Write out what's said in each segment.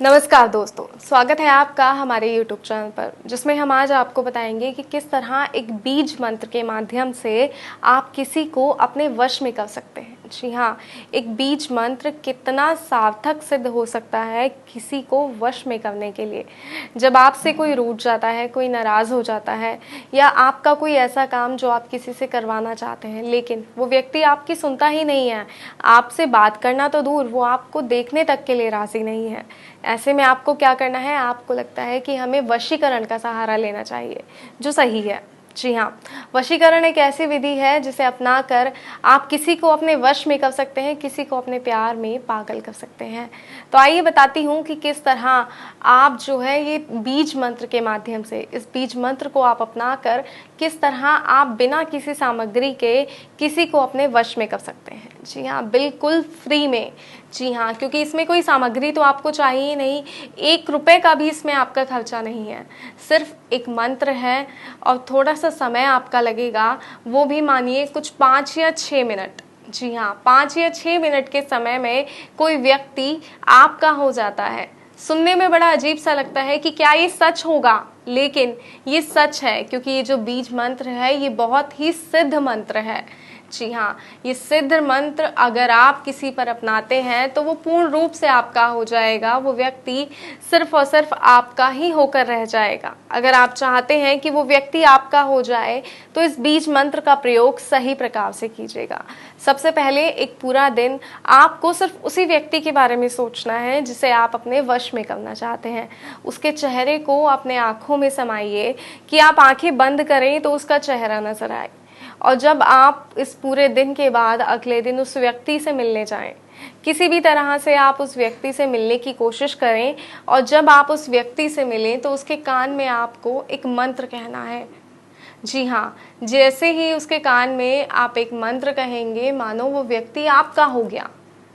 नमस्कार दोस्तों, स्वागत है आपका हमारे YouTube चैनल पर, जिसमें हम आज आपको बताएंगे कि किस तरह एक बीज मंत्र के माध्यम से आप किसी को अपने वश में कर सकते हैं। जी हाँ, एक बीज मंत्र कितना सार्थक सिद्ध हो सकता है किसी को वश में करने के लिए। जब आपसे कोई रूठ जाता है, कोई नाराज़ हो जाता है, या आपका कोई ऐसा काम जो आप किसी से करवाना चाहते हैं लेकिन वो व्यक्ति आपकी सुनता ही नहीं है, आपसे बात करना तो दूर, वो आपको देखने तक के लिए राज़ी नहीं है। ऐसे में आपको क्या करना है, आपको लगता है कि हमें वशीकरण का सहारा लेना चाहिए, जो सही है। जी हाँ, वशीकरण एक ऐसी विधि है जिसे अपनाकर आप किसी को अपने वश में कर सकते हैं, किसी को अपने प्यार में पागल कर सकते हैं। तो आइए बताती हूँ कि किस तरह आप जो है ये बीज मंत्र के माध्यम से, इस बीज मंत्र को आप अपनाकर किस तरह आप बिना किसी सामग्री के किसी को अपने वश में कर सकते हैं। जी हाँ, बिल्कुल फ्री में। जी हाँ, क्योंकि इसमें कोई सामग्री तो आपको चाहिए नहीं, 1 रुपए का भी इसमें आपका खर्चा नहीं है। सिर्फ एक मंत्र है और थोड़ा सा समय आपका लगेगा, वो भी मानिए कुछ 5 या 6 मिनट। जी हाँ, 5 या 6 मिनट के समय में कोई व्यक्ति आपका हो जाता है। सुनने में बड़ा अजीब सा लगता है कि क्या ये सच होगा, लेकिन ये सच है, क्योंकि ये जो बीज मंत्र है ये बहुत ही सिद्ध मंत्र है। जी हाँ, ये सिद्ध मंत्र अगर आप किसी पर अपनाते हैं तो वो पूर्ण रूप से आपका हो जाएगा, वो व्यक्ति सिर्फ और सिर्फ आपका ही होकर रह जाएगा। अगर आप चाहते हैं कि वो व्यक्ति आपका हो जाए तो इस बीज मंत्र का प्रयोग सही प्रकार से कीजिएगा। सबसे पहले एक पूरा दिन आपको सिर्फ उसी व्यक्ति के बारे में सोचना है जिसे आप अपने वश में करना चाहते हैं। उसके चेहरे को अपने आँखों में समाइए कि आप आँखें बंद करें तो उसका चेहरा नजर आए। और जब आप इस पूरे दिन के बाद अगले दिन उस व्यक्ति से मिलने जाएं, किसी भी तरह से आप उस व्यक्ति से मिलने की कोशिश करें, और जब आप उस व्यक्ति से मिलें तो उसके कान में आपको एक मंत्र कहना है। जी हाँ, जैसे ही उसके कान में आप एक मंत्र कहेंगे, मानो वो व्यक्ति आपका हो गया।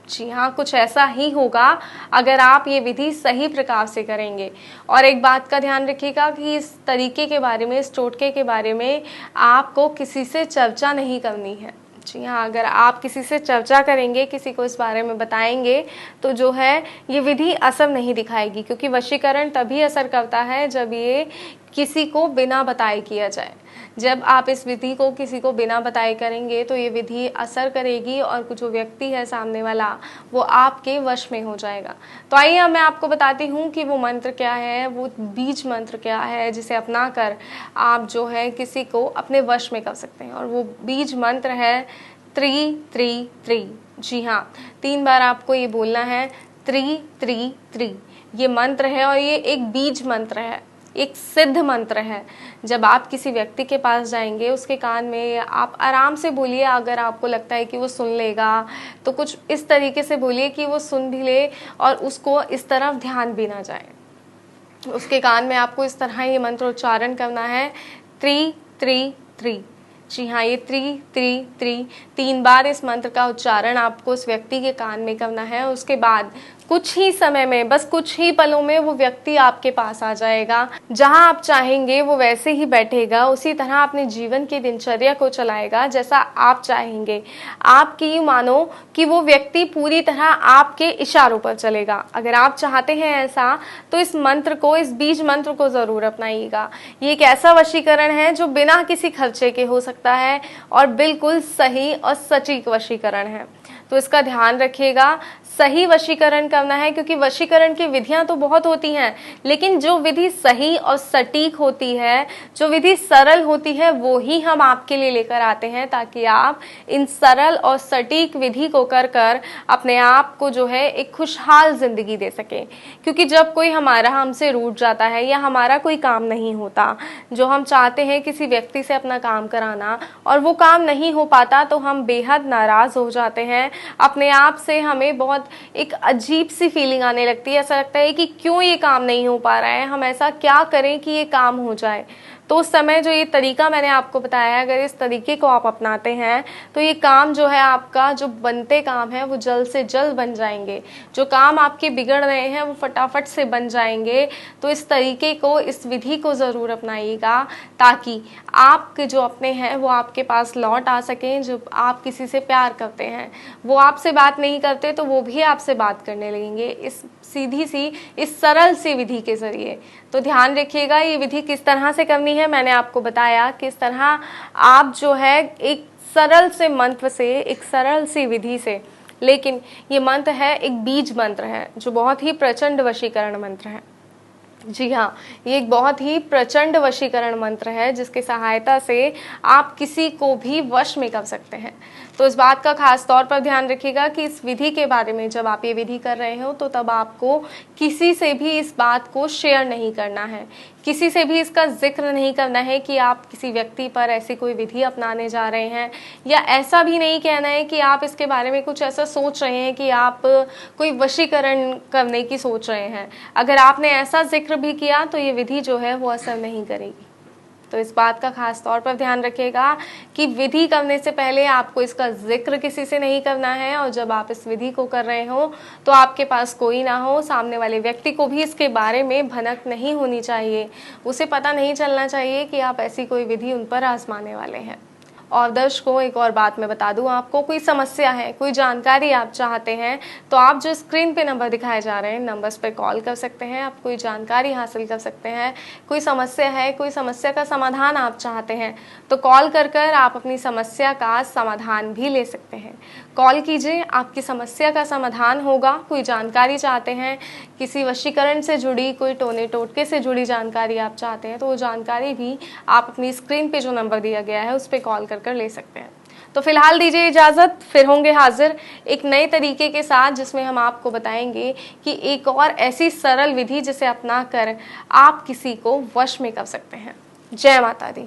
जी हाँ, कुछ ऐसा ही होगा अगर आप ये विधि सही प्रकार से करेंगे। और एक बात का ध्यान रखिएगा कि इस तरीके के बारे में, इस टोटके के बारे में आपको किसी से चर्चा नहीं करनी है। जी हाँ, अगर आप किसी से चर्चा करेंगे, किसी को इस बारे में बताएंगे, तो जो है ये विधि असर नहीं दिखाएगी, क्योंकि वशीकरण तभी असर करता है जब ये किसी को बिना बताए किया जाए। जब आप इस विधि को किसी को बिना बताए करेंगे तो ये विधि असर करेगी और जो व्यक्ति है सामने वाला, वो आपके वश में हो जाएगा। तो आइए अब मैं आपको बताती हूँ कि वो मंत्र क्या है, वो बीज मंत्र क्या है जिसे अपनाकर आप जो है किसी को अपने वश में कर सकते हैं। और वो बीज मंत्र है 333। जी हाँ, 3 बार आपको ये बोलना है 333। ये मंत्र है और ये एक बीज मंत्र है, एक सिद्ध मंत्र है। जब आप किसी व्यक्ति के पास जाएंगे, उसके कान में आप आराम से बोलिए। अगर आपको लगता है कि वो सुन लेगा तो कुछ इस तरीके से बोलिए कि वो सुन भी ले और उसको इस तरफ ध्यान भी ना जाए। उसके कान में आपको इस तरह ये मंत्र उच्चारण करना है 333। जी हाँ, ये 333 3 बार इस मंत्र का उच्चारण आपको उस व्यक्ति के कान में करना है। उसके बाद कुछ ही समय में, बस कुछ ही पलों में वो व्यक्ति आपके पास आ जाएगा। जहां आप चाहेंगे वो वैसे ही बैठेगा, उसी तरह अपने जीवन की दिनचर्या को चलाएगा जैसा आप चाहेंगे। आपकी मानो कि वो व्यक्ति पूरी तरह आपके इशारों पर चलेगा। अगर आप चाहते हैं ऐसा, तो इस मंत्र को, इस बीज मंत्र को जरूर अपनाइएगा। ये एक ऐसा वशीकरण है जो बिना किसी खर्चे के हो सकता है और बिल्कुल सही और सटीक वशीकरण है। तो इसका ध्यान रखिएगा, सही वशीकरण करना है, क्योंकि वशीकरण की विधियां तो बहुत होती हैं, लेकिन जो विधि सही और सटीक होती है, जो विधि सरल होती है, वो ही हम आपके लिए लेकर आते हैं, ताकि आप इन सरल और सटीक विधि को कर कर अपने आप को जो है एक खुशहाल जिंदगी दे सकें। क्योंकि जब कोई हमारा हमसे रूठ जाता है या हमारा कोई काम नहीं होता, जो हम चाहते हैं किसी व्यक्ति से अपना काम कराना, और वो काम नहीं हो पाता, तो हम बेहद नाराज हो जाते हैं। अपने आप से हमें बहुत एक अजीब सी फीलिंग आने लगती है। ऐसा लगता है कि क्यों ये काम नहीं हो पा रहा है, हम ऐसा क्या करें कि ये काम हो जाए। तो उस समय जो ये तरीका मैंने आपको बताया है, अगर इस तरीके को आप अपनाते हैं तो ये काम जो है आपका, जो बनते काम है वो जल्द से जल्द बन जाएंगे। जो काम आपके बिगड़ रहे हैं वो फटाफट से बन जाएंगे। तो इस तरीके को, इस विधि को ज़रूर अपनाइएगा, ताकि आपके जो अपने हैं वो आपके पास लौट आ सकें। जो आप किसी से प्यार करते हैं, वो आपसे बात नहीं करते तो वो भी आपसे बात करने लगेंगे। इस सीधी सी इस सरल सी विधि के ज़रिए। तो ध्यान रखिएगा ये विधि किस तरह से करनी है, मैंने आपको बताया किस तरह आप जो है एक सरल से मंत्र से, एक सरल सी विधि से, लेकिन ये मंत्र है एक बीज मंत्र है जो बहुत ही प्रचंड वशीकरण मंत्र है। जी हाँ, ये एक बहुत ही प्रचंड वशीकरण मंत्र है जिसकी सहायता से आप किसी को भी वश में कर सकते हैं। तो इस बात का खास तौर पर ध्यान रखिएगा कि इस विधि के बारे में जब आप ये विधि कर रहे हो तो तब आपको किसी से भी इस बात को शेयर नहीं करना है, किसी से भी इसका जिक्र नहीं करना है कि आप किसी व्यक्ति पर ऐसी कोई विधि अपनाने जा रहे हैं, या ऐसा भी नहीं कहना है कि आप इसके बारे में कुछ ऐसा सोच रहे हैं कि आप कोई वशीकरण करने की सोच रहे हैं। अगर आपने ऐसा जिक्र भी किया तो ये विधि जो है वो असर नहीं करेगी। तो इस बात का खास तौर पर ध्यान रखिएगा कि विधि करने से पहले आपको इसका जिक्र किसी से नहीं करना है, और जब आप इस विधि को कर रहे हो तो आपके पास कोई ना हो, सामने वाले व्यक्ति को भी इसके बारे में भनक नहीं होनी चाहिए, उसे पता नहीं चलना चाहिए कि आप ऐसी कोई विधि उन पर आजमाने वाले हैं। और दर्शकों, एक और बात मैं बता दूं आपको, कोई समस्या है, कोई जानकारी आप चाहते हैं तो आप जो स्क्रीन पे नंबर दिखाए जा रहे हैं नंबर्स पे कॉल कर सकते हैं, आप कोई जानकारी हासिल कर सकते हैं। कोई समस्या है, कोई समस्या का समाधान आप चाहते हैं तो कॉल कर कर आप अपनी समस्या का समाधान भी ले सकते हैं। कॉल कीजिए, आपकी समस्या का समाधान होगा। कोई जानकारी चाहते हैं, किसी वशीकरण से जुड़ी, कोई टोने टोटके से जुड़ी जानकारी आप चाहते हैं तो वो जानकारी भी आप अपनी स्क्रीन पे जो नंबर दिया गया है उस पर कॉल कर ले सकते हैं। तो फिलहाल दीजिए इजाज़त, फिर होंगे हाजिर एक नए तरीके के साथ जिसमें हम आपको बताएंगे कि एक और ऐसी सरल विधि जिसे अपना कर आप किसी को वश में कर सकते हैं। जय माता दी।